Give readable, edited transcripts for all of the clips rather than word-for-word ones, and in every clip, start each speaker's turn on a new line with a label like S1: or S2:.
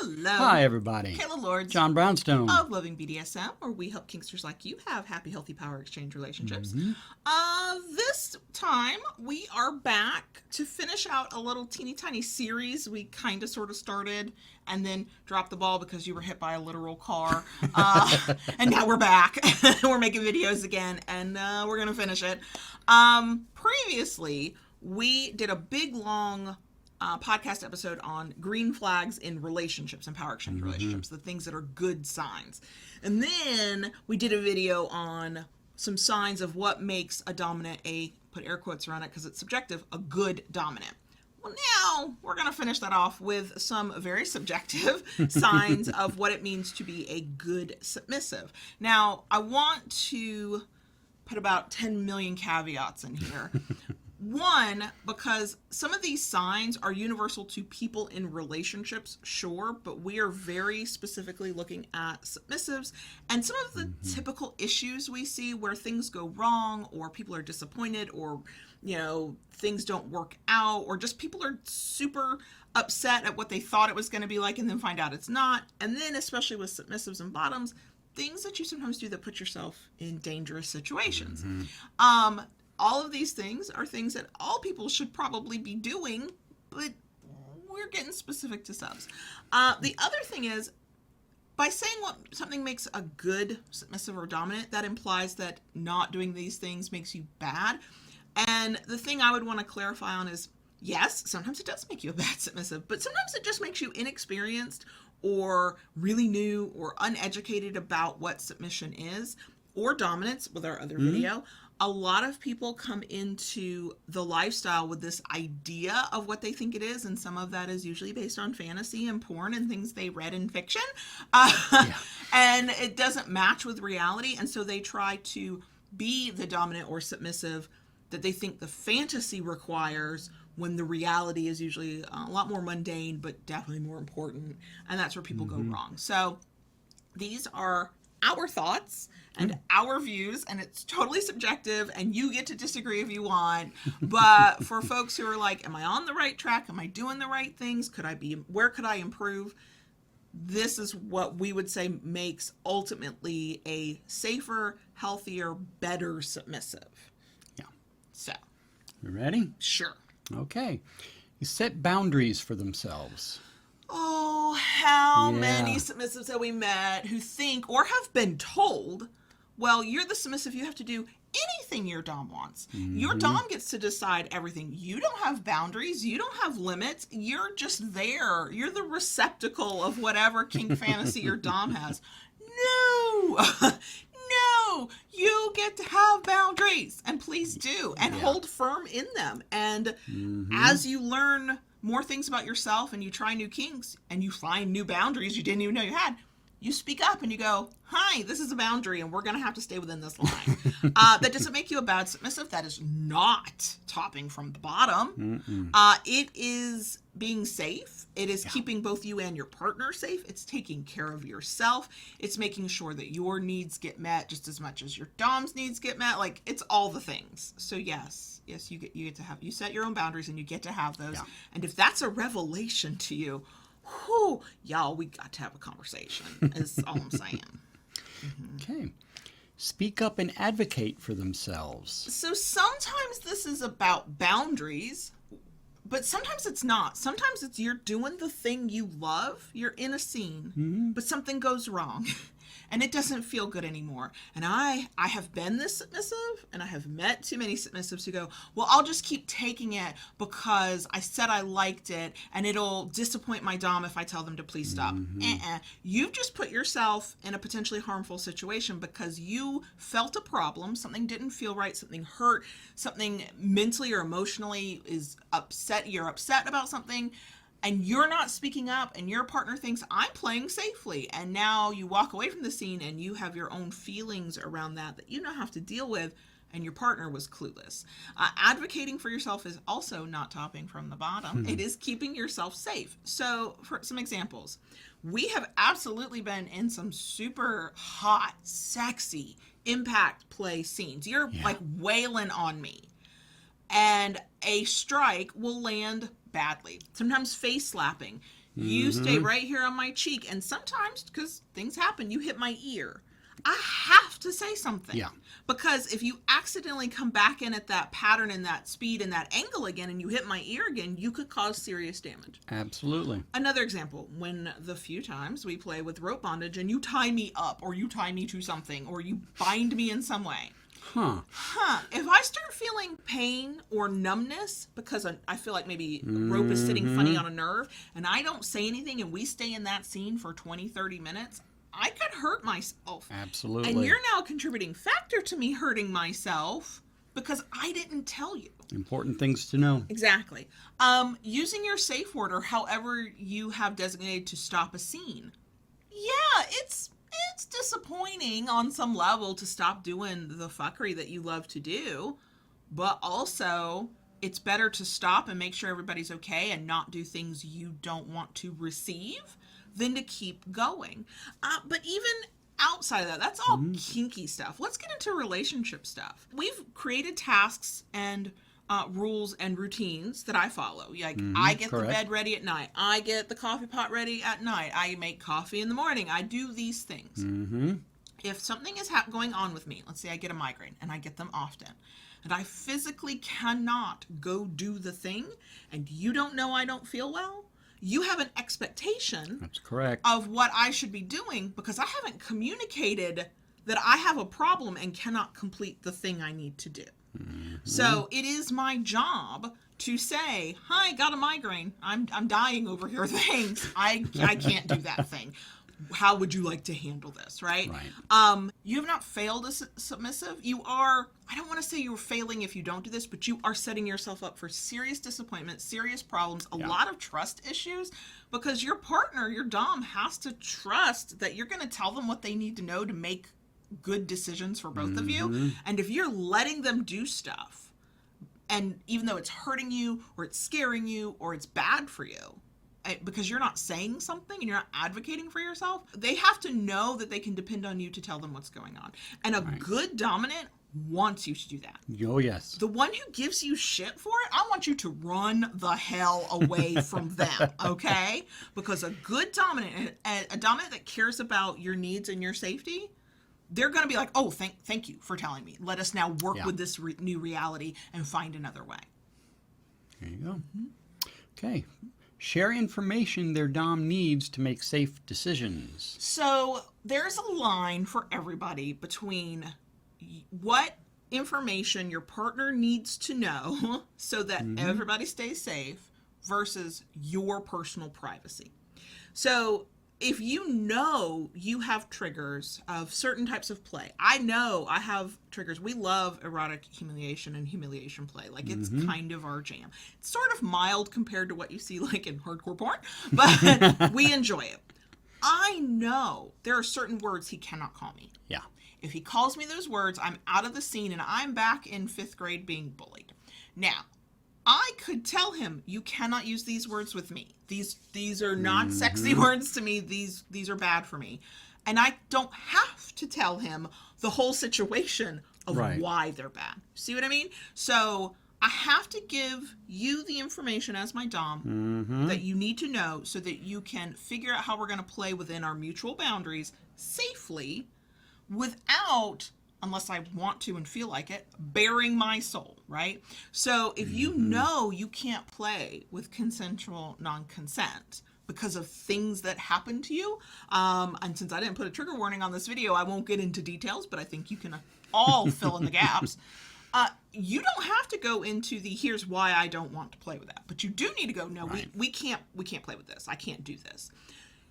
S1: Hello.
S2: Hi, everybody.
S1: Kayla Lords.
S2: John Brownstone.
S1: Of Loving BDSM, where we help kinksters like you have happy, healthy power exchange relationships. This time, we are back to finish out a little teeny tiny series we kind of sort of started and then dropped the ball because you were hit by a literal car. And now we're back. We're making videos again, and we're going to finish it. Previously, we did a big, long podcast episode on green flags in relationships and power exchange relationships, the things that are good signs. And then we did a video on some signs of what makes a dominant, put air quotes around it because it's subjective, a good dominant. Well, now we're going to finish that off with some very subjective signs of what it means to be a good submissive. Now, I want to put about 10 million caveats in here. One, because some of these signs are universal to people in relationships, sure, but we are very specifically looking at submissives and some of the typical issues we see where things go wrong or people are disappointed or, things don't work out or just people are super upset at what they thought it was going to be like and then find out it's not. And then especially with submissives and bottoms, things that you sometimes do that put yourself in dangerous situations. All of these things are things that all people should probably be doing, but we're getting specific to subs. The other thing is, by saying what something makes a good submissive or dominant, that implies that not doing these things makes you bad. And the thing I would want to clarify on is, yes, sometimes it does make you a bad submissive, but sometimes it just makes you inexperienced or really new or uneducated about what submission is, or dominance with our other video. A lot of people come into the lifestyle with this idea of what they think it is, and some of that is usually based on fantasy and porn and things they read in fiction. And it doesn't match with reality, and so they try to be the dominant or submissive that they think the fantasy requires when the reality is usually a lot more mundane, but definitely more important, and that's where people go wrong. So these are our thoughts and our views, and it's totally subjective, and you get to disagree if you want. But for folks who are like, am I on the right track? Am I doing the right things? Where could I improve? This is what we would say makes ultimately a safer, healthier, better submissive.
S2: Yeah.
S1: So.
S2: You ready?
S1: Sure.
S2: Okay. You set boundaries for themselves.
S1: Oh, how many submissives have we met who think or have been told, well, you're the submissive, you have to do anything your dom wants. Your dom gets to decide everything. You don't have boundaries. You don't have limits. You're just there. You're the receptacle of whatever kink fantasy your dom has. No! No! You get to have boundaries. And please do. And hold firm in them. And as you learn more things about yourself and you try new kinks and you find new boundaries you didn't even know you had, you speak up and you go, hi, this is a boundary and we're going to have to stay within this line. That doesn't make you a bad submissive. That is not topping from the bottom. It is being safe. It is keeping both you and your partner safe. It's taking care of yourself. It's making sure that your needs get met just as much as your dom's needs get met. Like, it's all the things. So yes, you get to have, you set your own boundaries and you get to have those. And if that's a revelation to you, whew, y'all, we got to have a conversation, is all I'm saying.
S2: Okay. Speak up and advocate for themselves.
S1: So sometimes this is about boundaries, but sometimes it's not. Sometimes it's you're doing the thing you love, you're in a scene, but something goes wrong. And it doesn't feel good anymore. And I have been this submissive, and I have met too many submissives who go, well, I'll just keep taking it because I said I liked it, and it'll disappoint my dom if I tell them to please stop. You've just put yourself in a potentially harmful situation because you felt a problem, something didn't feel right, something hurt, something mentally or emotionally is upset, you're upset about something, and you're not speaking up, and your partner thinks, I'm playing safely. And now you walk away from the scene, and you have your own feelings around that you now have to deal with, and your partner was clueless. Advocating for yourself is also not topping from the bottom. It is keeping yourself safe. So, for some examples, we have absolutely been in some super hot, sexy impact play scenes. You're like wailing on me. And a strike will land badly. Sometimes face slapping. You stay right here on my cheek. And sometimes, because things happen, you hit my ear. I have to say something.
S2: Yeah.
S1: Because if you accidentally come back in at that pattern and that speed and that angle again and you hit my ear again, you could cause serious damage.
S2: Absolutely.
S1: Another example, when the few times we play with rope bondage and you tie me up or you tie me to something or you bind me in some way. If I start feeling pain or numbness because I feel like maybe rope is sitting funny on a nerve and I don't say anything and we stay in that scene for 20, 30 minutes, I could hurt myself.
S2: Absolutely.
S1: And you're now a contributing factor to me hurting myself because I didn't tell you.
S2: Important things to know.
S1: Exactly. Using your safe word or however you have designated to stop a scene. Yeah, it's disappointing on some level to stop doing the fuckery that you love to do, but also it's better to stop and make sure everybody's okay and not do things you don't want to receive than to keep going. But even outside of that, that's all kinky stuff. Let's get into relationship stuff. We've created tasks and rules and routines that I follow. Like I get the bed ready at night. I get the coffee pot ready at night. I make coffee in the morning. I do these things. If something is going on with me, let's say I get a migraine and I get them often, and I physically cannot go do the thing, and you don't know I don't feel well, you have an expectation
S2: That's correct.
S1: of what I should be doing because I haven't communicated that I have a problem and cannot complete the thing I need to do. So it is my job to say, hi, got a migraine. I'm dying over here. Thanks. I can't do that thing. How would you like to handle this, right? You have not failed as submissive. You are, I don't want to say you're failing if you don't do this, but you are setting yourself up for serious disappointment, serious problems, a lot of trust issues, because your partner, your dom, has to trust that you're going to tell them what they need to know to make good decisions for both of you. And if you're letting them do stuff, and even though it's hurting you, or it's scaring you, or it's bad for you, because you're not saying something and you're not advocating for yourself, they have to know that they can depend on you to tell them what's going on. And a good dominant wants you to do that.
S2: Oh, yes.
S1: The one who gives you shit for it, I want you to run the hell away from them, okay? Because a good dominant, a dominant that cares about your needs and your safety, they're going to be like, oh, thank you for telling me. Let us now work with this new reality and find another way.
S2: There you go. Okay. Share information their dom needs to make safe decisions.
S1: So there's a line for everybody between what information your partner needs to know so that everybody stays safe versus your personal privacy. So if you know you have triggers of certain types of play, I know I have triggers. We love erotic humiliation and humiliation play. Like, it's kind of our jam. It's sort of mild compared to what you see like in hardcore porn, but we enjoy it. I know there are certain words he cannot call me.
S2: Yeah.
S1: If he calls me those words, I'm out of the scene and I'm back in 5th grade being bullied. Now, I could tell him, you cannot use these words with me. These are not sexy words to me. These are bad for me. And I don't have to tell him the whole situation of why they're bad. See what I mean? So I have to give you the information as my dom that you need to know so that you can figure out how we're going to play within our mutual boundaries safely without, unless I want to and feel like it, bearing my soul, right? So if you know you can't play with consensual non-consent because of things that happen to you, and since I didn't put a trigger warning on this video, I won't get into details, but I think you can all fill in the gaps. You don't have to go into the here's why I don't want to play with that, but you do need to go, no, we can't play with this. I can't do this.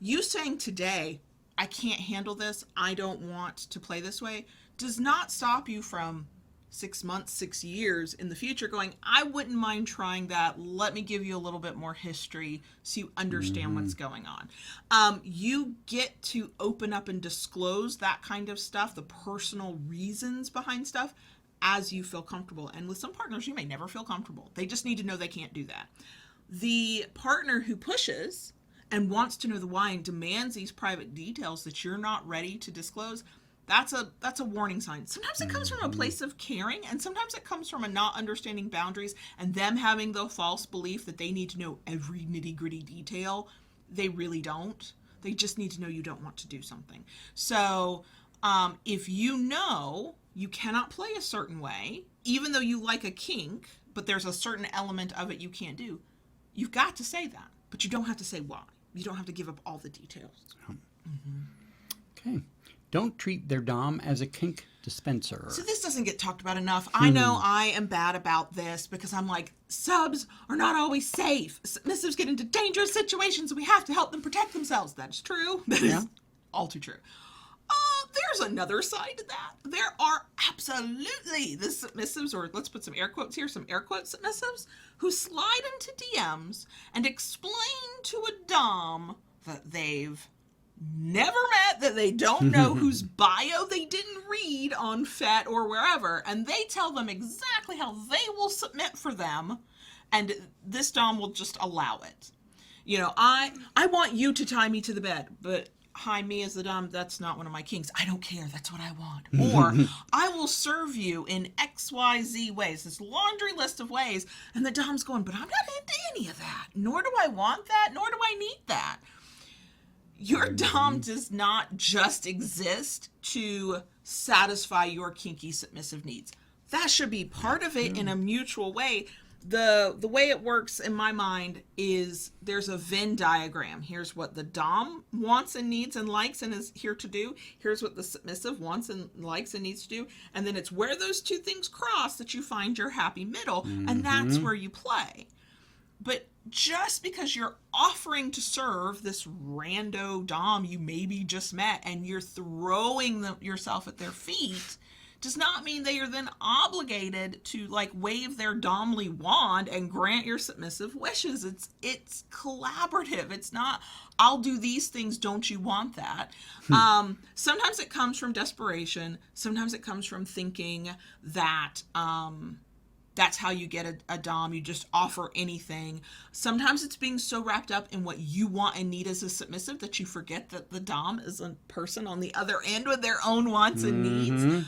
S1: You saying today, I can't handle this, I don't want to play this way, does not stop you from 6 months, 6 years in the future going, I wouldn't mind trying that. Let me give you a little bit more history so you understand what's going on. You get to open up and disclose that kind of stuff, the personal reasons behind stuff, as you feel comfortable. And with some partners, you may never feel comfortable. They just need to know they can't do that. The partner who pushes and wants to know the why and demands these private details that you're not ready to disclose, that's a warning sign. Sometimes it comes from a place of caring, and sometimes it comes from a not understanding boundaries and them having the false belief that they need to know every nitty-gritty detail they really don't. They just need to know you don't want to do something. So if you know you cannot play a certain way, even though you like a kink, but there's a certain element of it you can't do, you've got to say that. But you don't have to say why. You don't have to give up all the details.
S2: Okay. Don't treat their dom as a kink dispenser.
S1: So this doesn't get talked about enough. I know I am bad about this because I'm like, subs are not always safe. Submissives get into dangerous situations and we have to help them protect themselves. That's true. That is all too true. There's another side to that. There are absolutely the submissives, or let's put some air quotes here, some air quote submissives, who slide into DMs and explain to a dom that they've never met, that they don't know, whose bio they didn't read on FET or wherever, and they tell them exactly how they will submit for them, and this dom will just allow it. You know, I want you to tie me to the bed, but hi, me as the dom, that's not one of my kinks. I don't care, that's what I want. Or, I will serve you in XYZ ways, this laundry list of ways, and the dom's going, but I'm not into any of that, nor do I want that, nor do I need that. Your dom does not just exist to satisfy your kinky submissive needs. That should be part of it in a mutual way. The way it works in my mind is there's a Venn diagram. Here's what the dom wants and needs and likes and is here to do. Here's what the submissive wants and likes and needs to do. And then it's where those two things cross that you find your happy middle. And that's where you play. But just because you're offering to serve this rando dom you maybe just met and you're throwing yourself at their feet does not mean they are then obligated to like wave their domly wand and grant your submissive wishes. It's collaborative. It's not, I'll do these things, don't you want that? Sometimes it comes from desperation. Sometimes it comes from thinking that that's how you get a dom. You just offer anything. Sometimes it's being so wrapped up in what you want and need as a submissive that you forget that the dom is a person on the other end with their own wants and needs.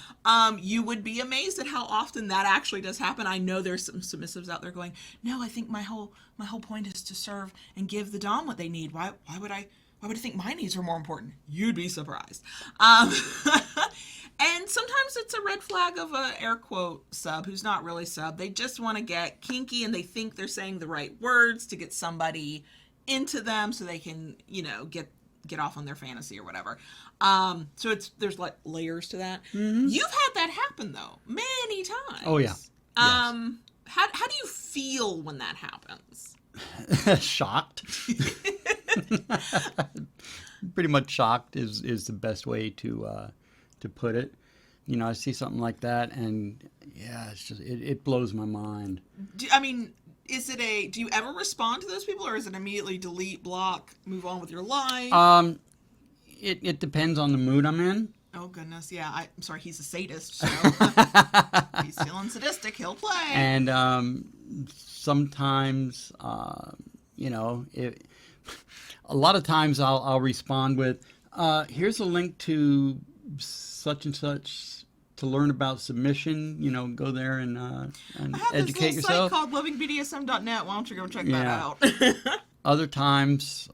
S1: You would be amazed at how often that actually does happen. I know there's some submissives out there going, no, I think my whole point is to serve and give the dom what they need. Why would I think my needs are more important? You'd be surprised. And sometimes it's a red flag of a air quote sub who's not really sub. They just want to get kinky and they think they're saying the right words to get somebody into them so they can, you know, get off on their fantasy or whatever. So there's like layers to that. You've had that happen though, many times.
S2: Oh yeah.
S1: How do you feel when that happens?
S2: Shocked. Pretty much shocked is the best way to put it. You know, I see something like that and yeah, it's just, it blows my mind.
S1: Do you ever respond to those people or is it immediately delete, block, move on with your life?
S2: It depends on the mood I'm in.
S1: Oh goodness, yeah. I'm sorry, he's a sadist, so he's feeling sadistic, he'll play.
S2: And sometimes, you know, a lot of times I'll respond with, here's a link to such and such to learn about submission. You know, go there and educate yourself.
S1: I have this little site called lovingbdsm.net. Why don't you go check that out?
S2: Other times,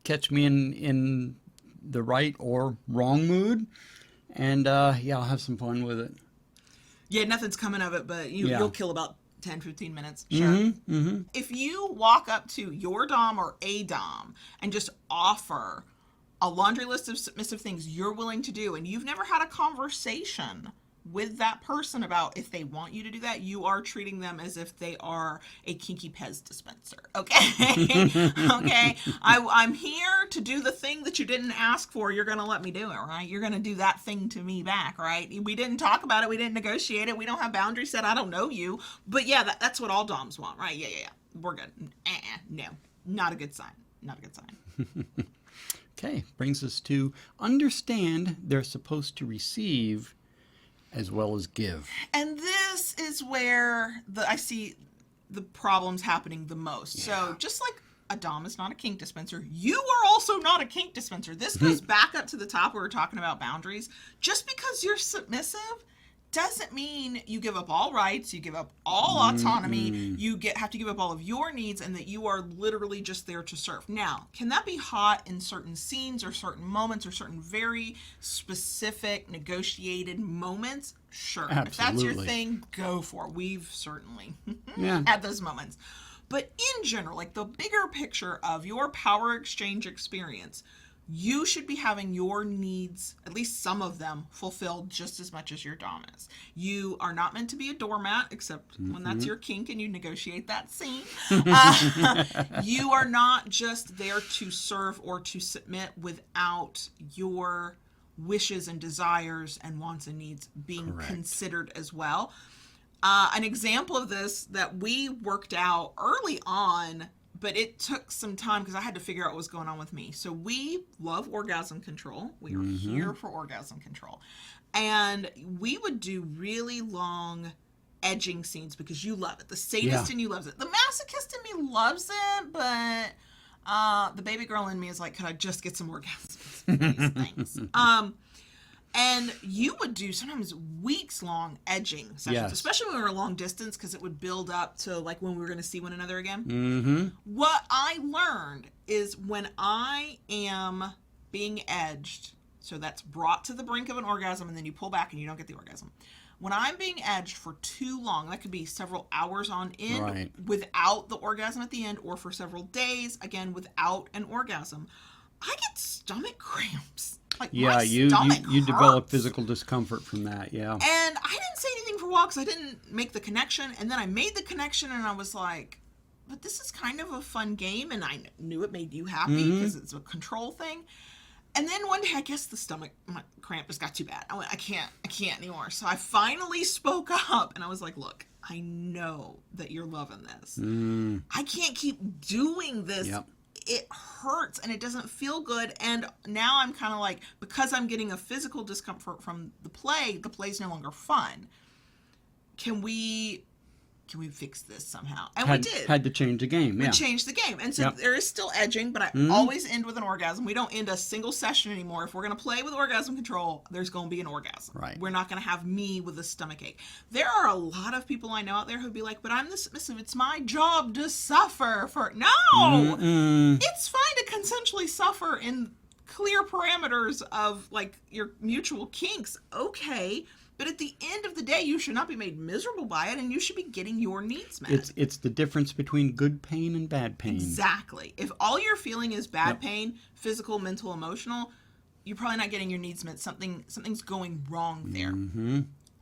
S2: catch me in the right or wrong mood, and I'll have some fun with it.
S1: Yeah, nothing's coming of it, but you'll kill about 10-15 minutes. Sure. If you walk up to your dom or a dom and just offer a laundry list of submissive things you're willing to do, and you've never had a conversation with that person about if they want you to do that, you are treating them as if they are a kinky Pez dispenser. Okay? Okay? I'm here to do the thing that you didn't ask for. You're going to let me do it, right? You're going to do that thing to me back, right? We didn't talk about it. We didn't negotiate it. We don't have boundaries set. I don't know you. But yeah, that's what all doms want, right? Yeah. We're good. No. Not a good sign. Not a good sign.
S2: Okay, brings us to understand they're supposed to receive as well as give.
S1: And this is where I see the problems happening the most. Yeah. So just like a dom is not a kink dispenser, you are also not a kink dispenser. This goes back up to the top where we're talking about boundaries. Just because you're submissive doesn't mean you give up all rights, you give up all autonomy, you have to give up all of your needs, and that you are literally just there to serve. Now, can that be hot in certain scenes or certain moments or certain very specific negotiated moments? Sure.
S2: Absolutely.
S1: If that's your thing, go for it. We've certainly
S2: Yeah.
S1: had those moments. But in general, like the bigger picture of your power exchange experience, you should be having your needs, at least some of them, fulfilled just as much as your dom is. You are not meant to be a doormat, except when that's your kink and you negotiate that scene. You are not just there to serve or to submit without your wishes and desires and wants and needs being considered as well. An example of this that we worked out early on, but it took some time because I had to figure out what was going on with me. So we love orgasm control. We are here for orgasm control. And we would do really long edging scenes because you love it. The sadist in you loves it. The masochist in me loves it, but the baby girl in me is like, could I just get some orgasms? Please, thanks. And you would do sometimes weeks-long edging sessions, especially when we were long distance, because it would build up to like when we were going to see one another again. What I learned is when I am being edged, so that's brought to the brink of an orgasm, and then you pull back and you don't get the orgasm. When I'm being edged for too long, that could be several hours on end without the orgasm at the end, or for several days, again, without an orgasm, I get stomach cramps. Like
S2: you develop physical discomfort from that, And
S1: I didn't say anything for a while because I didn't make the connection. And then I made the connection and I was like, but this is kind of a fun game. And I knew it made you happy because it's a control thing. And then one day, I guess the stomach cramp just got too bad. I went, I can't anymore. So I finally spoke up and I was like, look, I know that you're loving this. I can't keep doing this. It hurts and it doesn't feel good. And now I'm kind of like, because I'm getting a physical discomfort from the play's no longer fun. Can we fix this somehow? And we did.
S2: Had to change the game.
S1: We changed the game. And so there is still edging, but I always end with an orgasm. We don't end a single session anymore. If we're going to play with orgasm control, there's going to be an orgasm. We're not going to have me with a stomach ache. There are a lot of people I know out there who'd be like, but I'm the submissive. It's my job to suffer for... No! It's fine to consensually suffer in clear parameters of like your mutual kinks. Okay. But at the end of the day, you should not be made miserable by it, and you should be getting your needs met.
S2: It's the difference between good pain and bad pain.
S1: Exactly. If all you're feeling is bad pain, physical, mental, emotional, you're probably not getting your needs met. Something's going wrong there.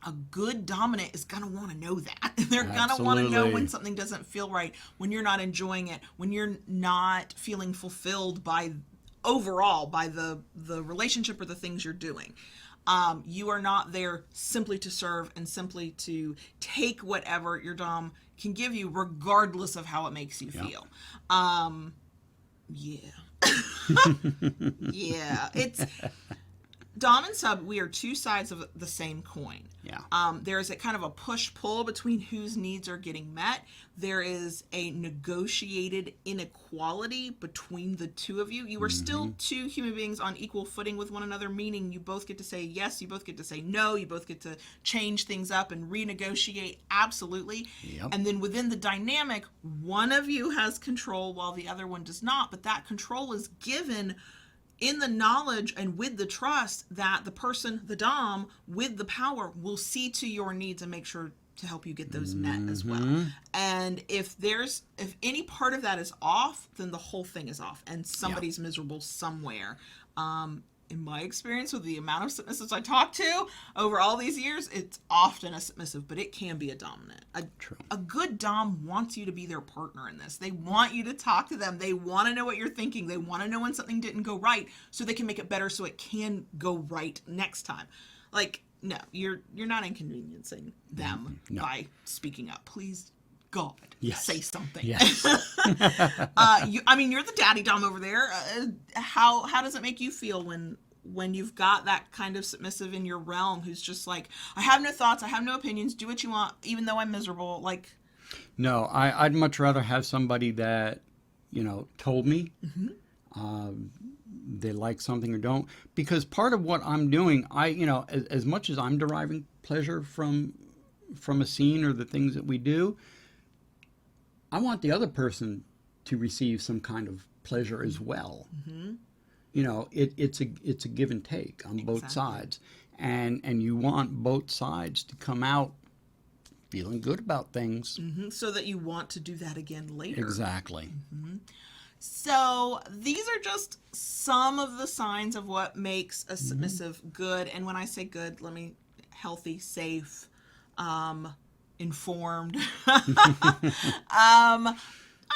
S1: A good dominant is going to want to know that. They're going to want to know when something doesn't feel right, when you're not enjoying it, when you're not feeling fulfilled by the relationship or the things you're doing. You are not there simply to serve and simply to take whatever your dom can give you, regardless of how it makes you feel. It's dom and sub. We are two sides of the same coin. There is a kind of a push-pull between whose needs are getting met. There is a negotiated inequality between the two of you. You are still two human beings on equal footing with one another, meaning you both get to say yes, you both get to say no, you both get to change things up and renegotiate, absolutely. And then within the dynamic, one of you has control while the other one does not, but that control is given in the knowledge and with the trust that the person, the dom, with the power will see to your needs and make sure to help you get those met as well. And if any part of that is off, then the whole thing is off and somebody's miserable somewhere. In my experience with the amount of submissives I talk to over all these years, it's often a submissive, but it can be a dominant. A good dom wants you to be their partner in this. They want you to talk to them. They want to know what you're thinking. They want to know when something didn't go right so they can make it better so it can go right next time. Like, no, you're not inconveniencing them by speaking up. Please, God, say something. You're the daddy dom over there. How does it make you feel when you've got that kind of submissive in your realm who's just like, I have no thoughts, I have no opinions, do what you want, even though I'm miserable? Like,
S2: no, I'd much rather have somebody that told me they like something or don't. Because part of what I'm doing, as much as I'm deriving pleasure from a scene or the things that we do, I want the other person to receive some kind of pleasure as well. Mm-hmm. It's a give and take on both sides, and you want both sides to come out feeling good about things,
S1: so that you want to do that again later.
S2: Exactly.
S1: So these are just some of the signs of what makes a submissive good. And when I say good, healthy, safe, informed. I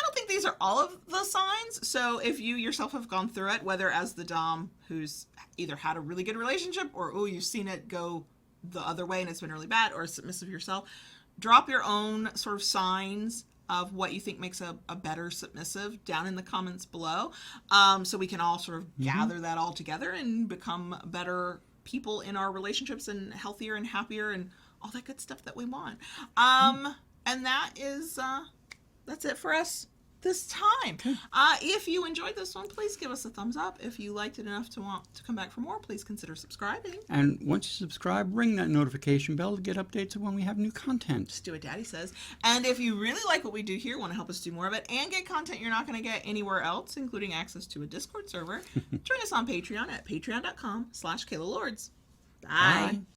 S1: don't think these are all of the signs. So if you yourself have gone through it, whether as the dom who's either had a really good relationship or you've seen it go the other way and it's been really bad, or submissive yourself, drop your own sort of signs of what you think makes a better submissive down in the comments below, so we can all sort of gather that all together and become better people in our relationships and healthier and happier and all that good stuff that we want. And that is that's it for us this time. Okay. If you enjoyed this one, please give us a thumbs up. If you liked it enough to want to come back for more, please consider subscribing.
S2: And once you subscribe, ring that notification bell to get updates of when we have new content.
S1: Just do what Daddy says. And if you really like what we do here, want to help us do more of it, and get content you're not going to get anywhere else, including access to a Discord server, join us on Patreon at patreon.com/KaylaLords. Bye.